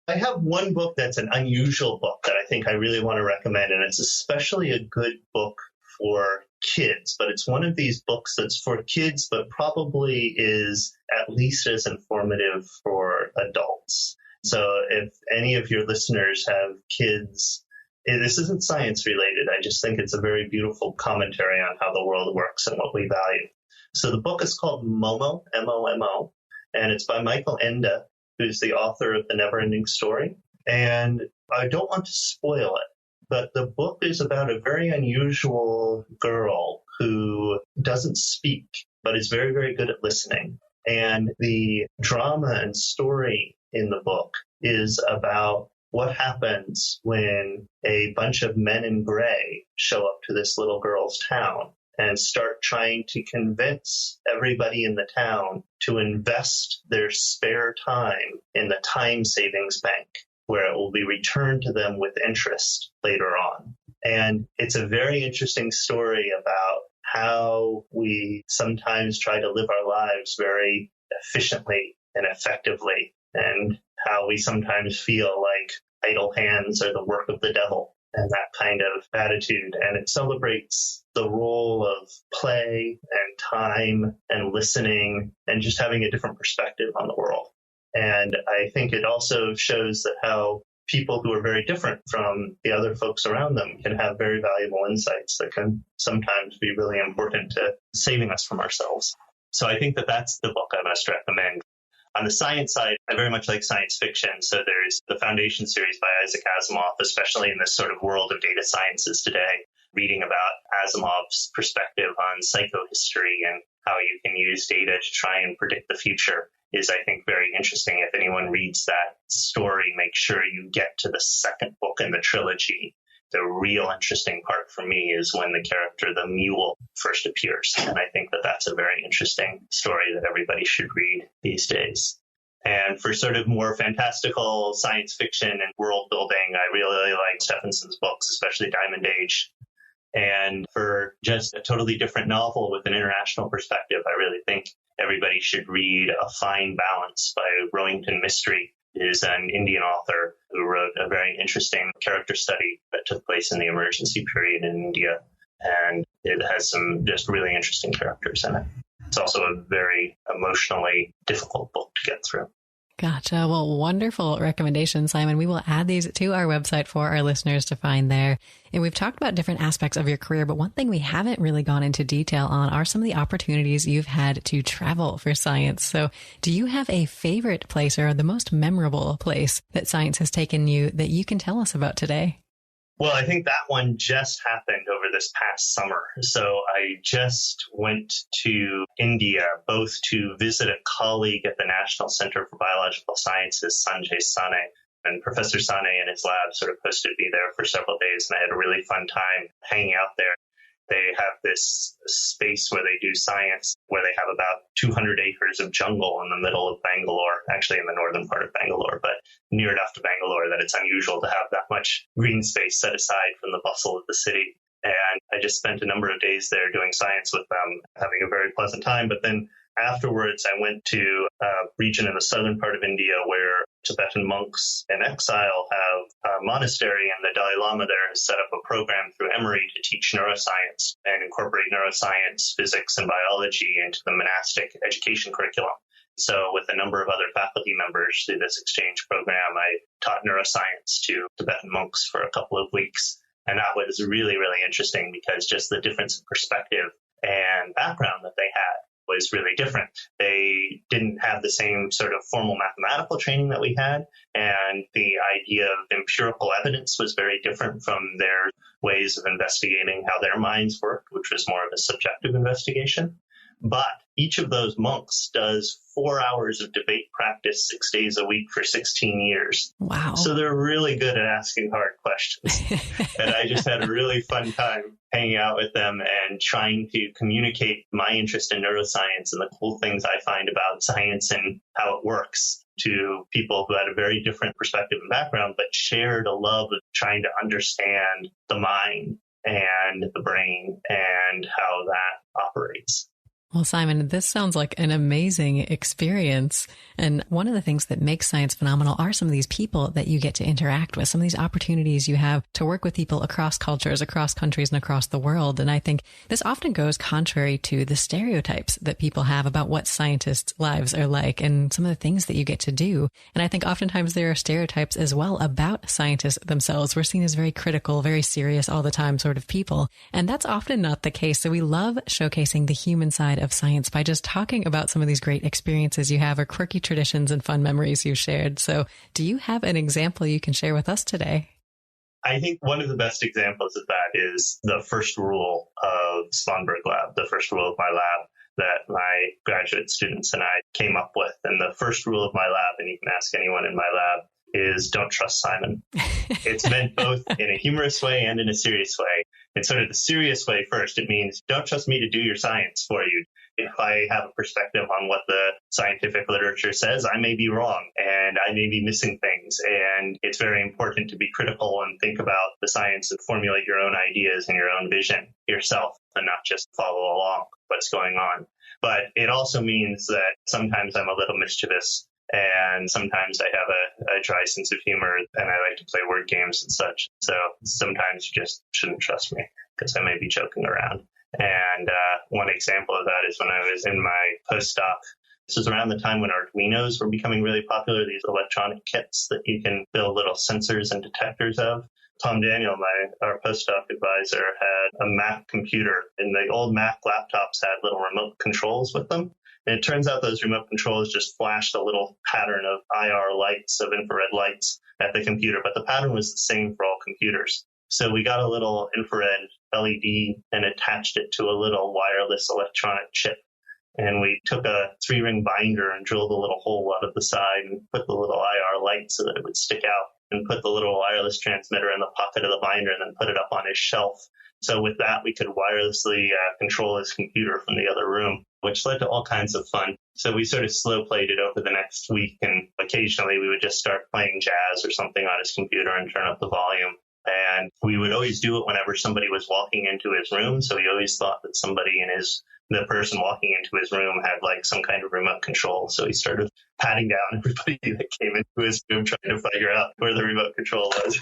I have one book that's an unusual book that I think I really want to recommend, and it's especially a good book for kids, but it's one of these books that's for kids, but probably is at least as informative for adults. So if any of your listeners have kids, this isn't science related. I just think it's a very beautiful commentary on how the world works and what we value. So the book is called Momo, M-O-M-O, and it's by Michael Ende, who's the author of The Never-Ending Story. And I don't want to spoil it, but the book is about a very unusual girl who doesn't speak, but is very, very good at listening. And the drama and story in the book is about what happens when a bunch of men in gray show up to this little girl's town and start trying to convince everybody in the town to invest their spare time in the time savings bank, where it will be returned to them with interest later on. And it's a very interesting story about how we sometimes try to live our lives very efficiently and effectively, and how we sometimes feel like idle hands are the work of the devil, and that kind of attitude. And it celebrates the role of play and time and listening and just having a different perspective on the world. And I think it also shows that how people who are very different from the other folks around them can have very valuable insights that can sometimes be really important to saving us from ourselves. So I think that that's the book I must recommend. On the science side, I very much like science fiction. So there's the Foundation series by Isaac Asimov, especially in this sort of world of data sciences today, reading about Asimov's perspective on psychohistory and how you can use data to try and predict the future is, I think, very interesting. If anyone reads that story, make sure you get to the second book in the trilogy. The real interesting part for me is when the character, the mule, first appears. And I think that that's a very interesting story that everybody should read these days. And for sort of more fantastical science fiction and world building, I really like Stephenson's books, especially Diamond Age. And for just a totally different novel with an international perspective, I really think everybody should read A Fine Balance by Rowington Mistry. Is an Indian author who wrote a very interesting character study that took place in the emergency period in India. And it has some just really interesting characters in it. It's also a very emotionally difficult book to get through. Gotcha. Well, wonderful recommendation, Simon. We will add these to our website for our listeners to find there. And we've talked about different aspects of your career, but one thing we haven't really gone into detail on are some of the opportunities you've had to travel for science. So do you have a favorite place or the most memorable place that science has taken you that you can tell us about today? Well, I think that one just happened over this past summer. So I just went to India, both to visit a colleague at the National Center for Biological Sciences, Sanjay Sane. And Professor Sane and his lab sort of hosted me there for several days, and I had a really fun time hanging out there. They have this space where they do science, where they have about 200 acres of jungle in the middle of Bangalore, actually in the northern part of Bangalore, but near enough to Bangalore that it's unusual to have that much green space set aside from the bustle of the city. And I just spent a number of days there doing science with them, having a very pleasant time. But then afterwards, I went to a region in the southern part of India where Tibetan monks in exile have a monastery, and the Dalai Lama there has set up a program through Emory to teach neuroscience and incorporate neuroscience, physics, and biology into the monastic education curriculum. So with a number of other faculty members through this exchange program, I taught neuroscience to Tibetan monks for a couple of weeks. And that was really, really interesting because just the difference in perspective and background that they had was really different. They didn't have the same sort of formal mathematical training that we had, and the idea of empirical evidence was very different from their ways of investigating how their minds worked, which was more of a subjective investigation. But each of those monks does 4 hours of debate practice 6 days a week for 16 years. Wow. So they're really good at asking hard questions. And I just had a really fun time hanging out with them and trying to communicate my interest in neuroscience and the cool things I find about science and how it works to people who had a very different perspective and background, but shared a love of trying to understand the mind and the brain and how that operates. Well, Simon, this sounds like an amazing experience. And one of the things that makes science phenomenal are some of these people that you get to interact with, some of these opportunities you have to work with people across cultures, across countries, and across the world. And I think this often goes contrary to the stereotypes that people have about what scientists' lives are like and some of the things that you get to do. And I think oftentimes there are stereotypes as well about scientists themselves. We're seen as very critical, very serious all the time sort of people. And that's often not the case. So we love showcasing the human side of science by just talking about some of these great experiences you have or quirky traditions and fun memories you've shared. So do you have an example you can share with us today? I think one of the best examples of that is the first rule of Sponberg Lab, the first rule of my lab that my graduate students and I came up with. And the first rule of my lab, and you can ask anyone in my lab, is don't trust Simon. It's meant both in a humorous way and in a serious way. In sort of the serious way first, it means don't trust me to do your science for you. If I have a perspective on what the scientific literature says, I may be wrong and I may be missing things. And it's very important to be critical and think about the science and formulate your own ideas and your own vision yourself and not just follow along what's going on. But it also means that sometimes I'm a little mischievous and sometimes I have a dry sense of humor and I like to play word games and such. So sometimes you just shouldn't trust me because I may be joking around. And one example of that is when I was in my postdoc. This was around the time when Arduinos were becoming really popular, these electronic kits that you can build little sensors and detectors of. Tom Daniel, our postdoc advisor, had a Mac computer, and the old Mac laptops had little remote controls with them. And it turns out those remote controls just flashed a little pattern of IR lights, of infrared lights at the computer, but the pattern was the same for all computers. So we got a little infrared LED and attached it to a little wireless electronic chip. And we took a 3-ring binder and drilled a little hole out of the side and put the little IR light so that it would stick out, and put the little wireless transmitter in the pocket of the binder and then put it up on his shelf. So with that, we could wirelessly control his computer from the other room, which led to all kinds of fun. So we sort of slow played it over the next week, and occasionally we would just start playing jazz or something on his computer and turn up the volume. And we would always do it whenever somebody was walking into his room. So he always thought that the person walking into his room had like some kind of remote control. So he started patting down everybody that came into his room, trying to figure out where the remote control was.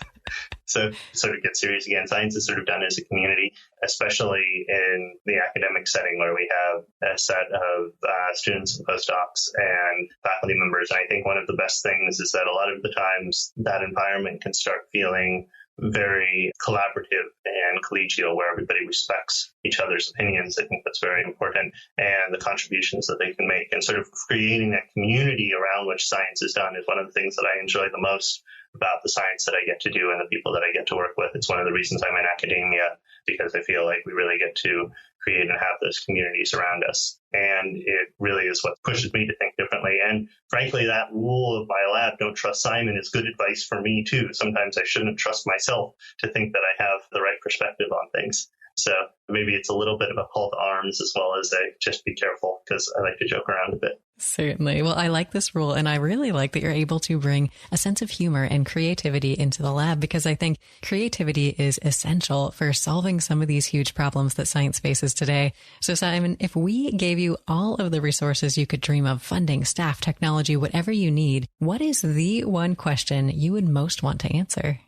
So sort of get serious again. Science is sort of done as a community, especially in the academic setting where we have a set of students and postdocs and faculty members. And I think one of the best things is that a lot of the times that environment can start feeling very collaborative and collegial, where everybody respects each other's opinions. I think that's very important, and the contributions that they can make, and sort of creating that community around which science is done is one of the things that I enjoy the most about the science that I get to do and the people that I get to work with. It's one of the reasons I'm in academia, because I feel like we really get to create and have those communities around us. And it really is what pushes me to think differently. And frankly, that rule of my lab, don't trust Simon, is good advice for me too. Sometimes I shouldn't trust myself to think that I have the right perspective on things. So maybe it's a little bit of a call to arms as well as a just be careful, because I like to joke around a bit. Certainly. Well, I like this rule, and I really like that you're able to bring a sense of humor and creativity into the lab, because I think creativity is essential for solving some of these huge problems that science faces today. So Simon, if we gave you all of the resources you could dream of, funding, staff, technology, whatever you need, what is the one question you would most want to answer?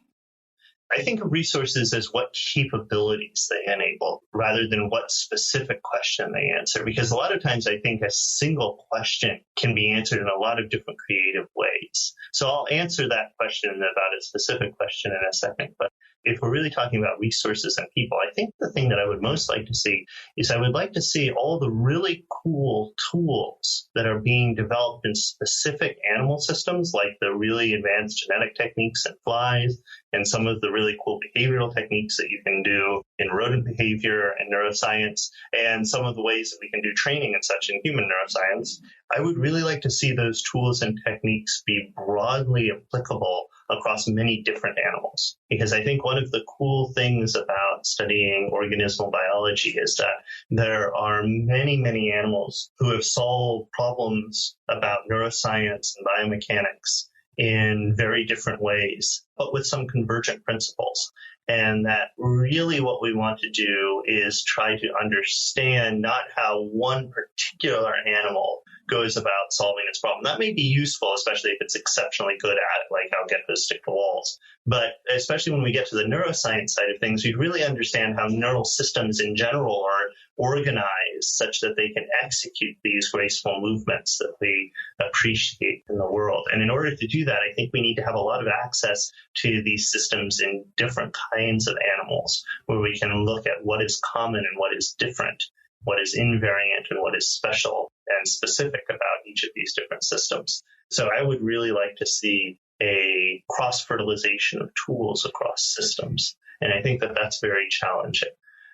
I think of resources as what capabilities they enable rather than what specific question they answer, because a lot of times I think a single question can be answered in a lot of different creative ways. So I'll answer that question about a specific question in a second. But if we're really talking about resources and people, I think the thing that I would most like to see is I would like to see all the really cool tools that are being developed in specific animal systems, like the really advanced genetic techniques in flies and some of the really cool behavioral techniques that you can do in rodent behavior and neuroscience, and some of the ways that we can do training and such in human neuroscience. I would really like to see those tools and techniques be broadly applicable across many different animals, because I think one of the cool things about studying organismal biology is that there are many, many animals who have solved problems about neuroscience and biomechanics in very different ways, but with some convergent principles. And that really what we want to do is try to understand not how one particular animal goes about solving its problem. That may be useful, especially if it's exceptionally good at it, like how geckos stick to walls. But especially when we get to the neuroscience side of things, we really understand how neural systems in general are organized such that they can execute these graceful movements that we appreciate in the world. And in order to do that, I think we need to have a lot of access to these systems in different kinds of animals, where we can look at what is common and what is different, what is invariant and what is special and specific about each of these different systems. So I would really like to see a cross-fertilization of tools across systems. And I think that that's very challenging.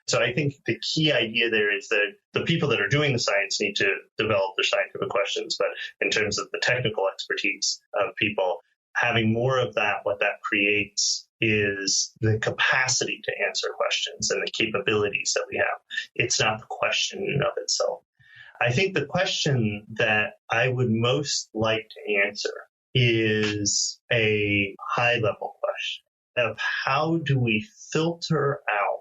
So I think the key idea there is that the people that are doing the science need to develop their scientific questions. But in terms of the technical expertise of people, having more of that, what that creates is the capacity to answer questions and the capabilities that we have. It's not the question in and of itself. I think the question that I would most like to answer is a high-level question of how do we filter out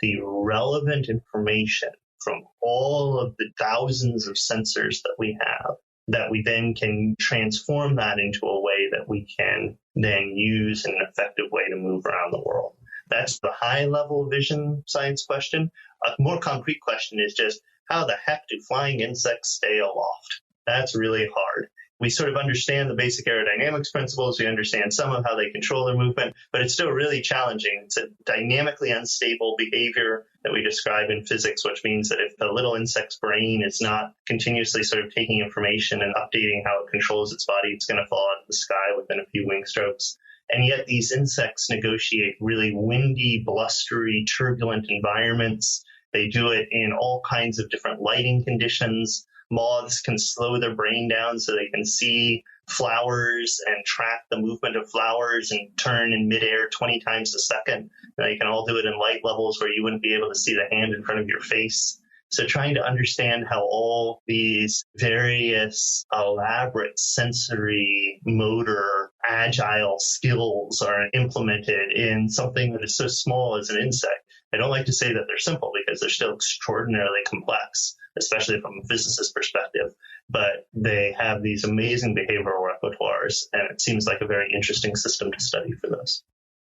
the relevant information from all of the thousands of sensors that we have, that we then can transform that into a way that we can then use in an effective way to move around the world. That's the high-level vision science question. A more concrete question is just, how the heck do flying insects stay aloft? That's really hard. We sort of understand the basic aerodynamics principles. We understand some of how they control their movement, but it's still really challenging. It's a dynamically unstable behavior that we describe in physics, which means that if the little insect's brain is not continuously sort of taking information and updating how it controls its body, it's going to fall out of the sky within a few wing strokes. And yet these insects negotiate really windy, blustery, turbulent environments. They do it in all kinds of different lighting conditions. Moths can slow their brain down so they can see flowers and track the movement of flowers and turn in midair 20 times a second. And they can all do it in light levels where you wouldn't be able to see the hand in front of your face. So trying to understand how all these various elaborate sensory, motor, agile skills are implemented in something that is so small as an insect. I don't like to say that they're simple because they're still extraordinarily complex, especially from a physicist's perspective, but they have these amazing behavioral repertoires, and it seems like a very interesting system to study for those.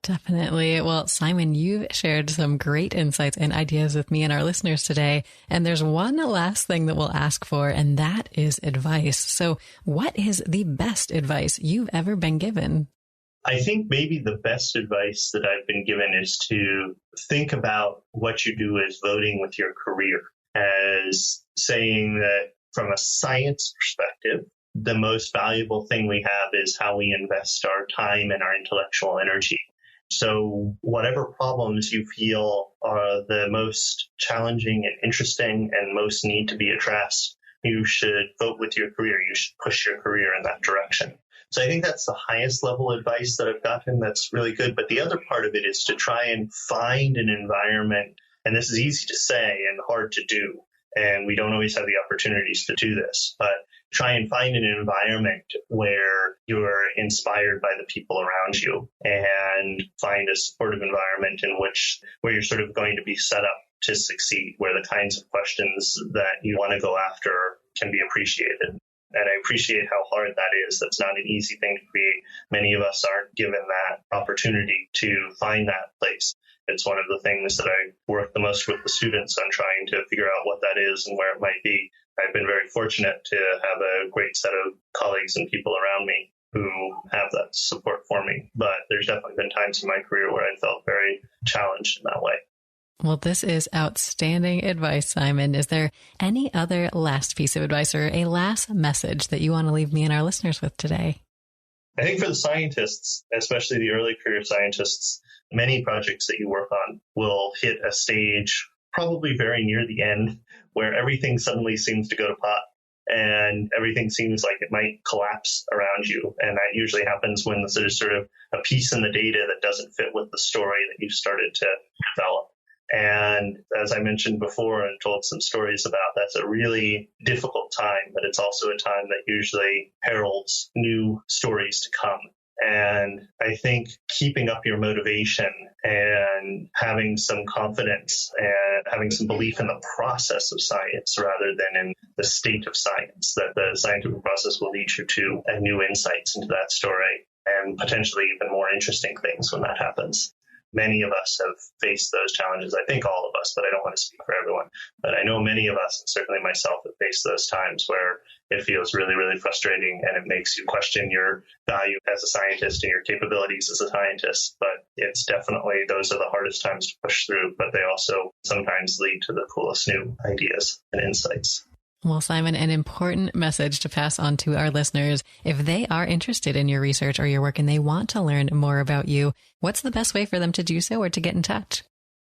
Definitely. Well, Simon, you've shared some great insights and ideas with me and our listeners today. And there's one last thing that we'll ask for, and that is advice. So what is the best advice you've ever been given? I think maybe the best advice that I've been given is to think about what you do as voting with your career, as saying that from a science perspective, the most valuable thing we have is how we invest our time and our intellectual energy. So whatever problems you feel are the most challenging and interesting and most need to be addressed, you should vote with your career. You should push your career in that direction. So I think that's the highest level advice that I've gotten that's really good. But the other part of it is to try and find an environment, and this is easy to say and hard to do, and we don't always have the opportunities to do this, but try and find an environment where you're inspired by the people around you and find a supportive environment where you're sort of going to be set up to succeed, where the kinds of questions that you want to go after can be appreciated. And I appreciate how hard that is. That's not an easy thing to create. Many of us aren't given that opportunity to find that place. It's one of the things that I work the most with the students on, trying to figure out what that is and where it might be. I've been very fortunate to have a great set of colleagues and people around me who have that support for me. But there's definitely been times in my career where I felt very challenged in that way. Well, this is outstanding advice, Simon. Is there any other last piece of advice or a last message that you want to leave me and our listeners with today? I think for the scientists, especially the early career scientists, many projects that you work on will hit a stage probably very near the end where everything suddenly seems to go to pot and everything seems like it might collapse around you. And that usually happens when there's sort of a piece in the data that doesn't fit with the story that you've started to develop. And as I mentioned before and told some stories about, that's a really difficult time, but it's also a time that usually heralds new stories to come. And I think keeping up your motivation and having some confidence and having some belief in the process of science rather than in the state of science, that the scientific process will lead you to new insights into that story and potentially even more interesting things when that happens. Many of us have faced those challenges. I think all of us, but I don't want to speak for everyone. But I know many of us, and certainly myself, have faced those times where it feels really, really frustrating and it makes you question your value as a scientist and your capabilities as a scientist. But it's definitely, those are the hardest times to push through, but they also sometimes lead to the coolest new ideas and insights. Well, Simon, an important message to pass on to our listeners. If they are interested in your research or your work and they want to learn more about you, what's the best way for them to do so or to get in touch?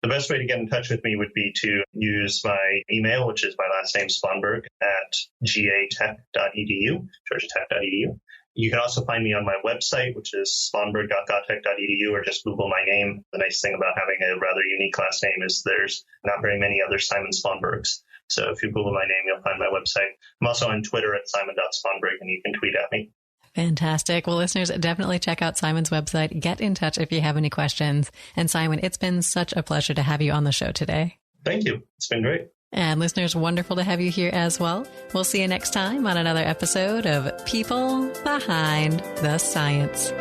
The best way to get in touch with me would be to use my email, which is my last name, Sponberg, at gatech.edu, georgiatech.edu. You can also find me on my website, which is sponberg.gatech.edu, or just Google my name. The nice thing about having a rather unique last name is there's not very many other Simon Sponbergs. So if you Google my name, you'll find my website. I'm also on Twitter at simon.sponberg, and you can tweet at me. Fantastic. Well, listeners, definitely check out Simon's website. Get in touch if you have any questions. And Simon, it's been such a pleasure to have you on the show today. Thank you. It's been great. And listeners, wonderful to have you here as well. We'll see you next time on another episode of People Behind the Science.